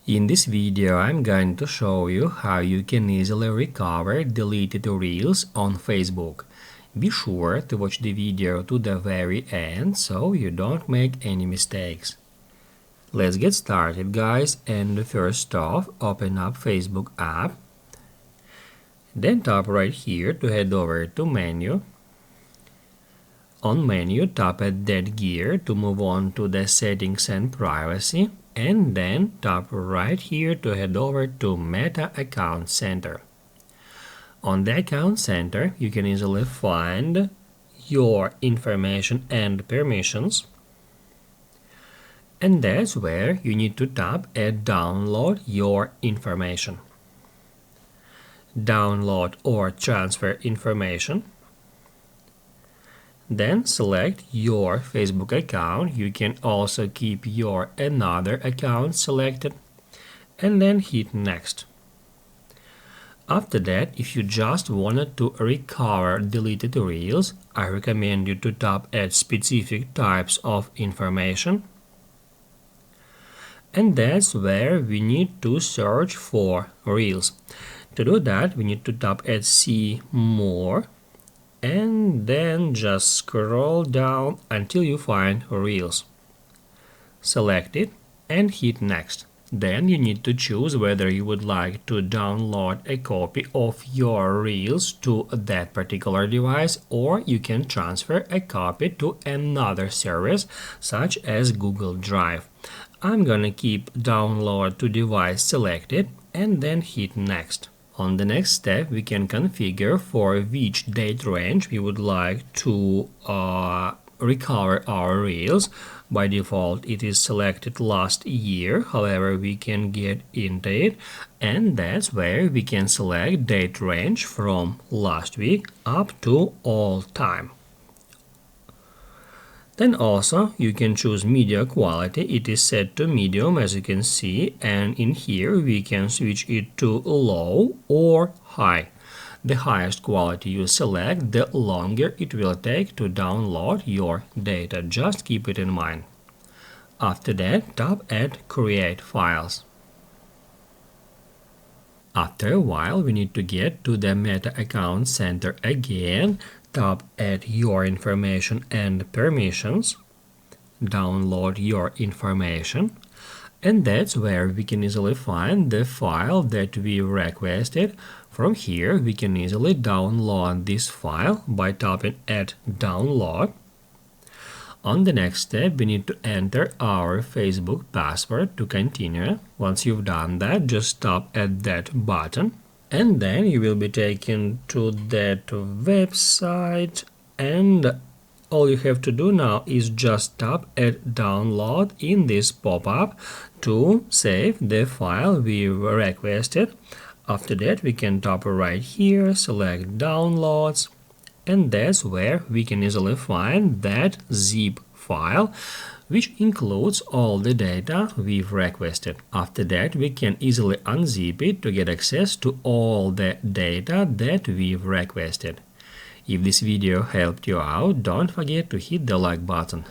In this video, I'm going to show you how you can easily recover deleted reels on Facebook. Be sure to watch the video to the very end so you don't make any mistakes. Let's get started, guys, and first off, open up Facebook app. Then tap right here to head over to menu. On menu, tap at that gear to move on to the settings and privacy, and then tap right here to head over to Meta Account Center. On the Account Center, you can easily find your information and permissions, and that's where you need to tap at Download Your Information. Download or transfer information. Then select your Facebook account. You can also keep your another account selected and then hit next. After that, if you just wanted to recover deleted reels, I recommend you to tap at specific types of information. And that's where we need to search for reels. To do that, we need to tap at See More and then just scroll down until you find Reels. Select it and hit Next. Then you need to choose whether you would like to download a copy of your Reels to that particular device, or you can transfer a copy to another service such as Google Drive. I'm gonna keep Download to Device selected and then hit Next. On the next step, we can configure for which date range we would like to recover our reels. By default, it is selected last year, however, we can get into it, and that's where we can select date range from last week up to all time. Then also you can choose media quality. It is set to medium, as you can see, and in here we can switch it to low or high. The highest quality you select, the longer it will take to download your data. Just keep it in mind. After that, tap at Create Files. After a while, we need to get to the Meta Account Center again. Tap at Your Information and Permissions, download your information, and that's where we can easily find the file that we requested. From here, we can easily download this file by tapping at Download. On the next step, we need to enter our Facebook password to continue. Once you've done that, just tap at that button. And then you will be taken to that website, and all you have to do now is just tap at Download in this pop-up to save the file we requested. After that, we can tap right here, select Downloads, and that's where we can easily find that zip file, which includes all the data we've requested. After that, we can easily unzip it to get access to all the data that we've requested. If this video helped you out, don't forget to hit the like button.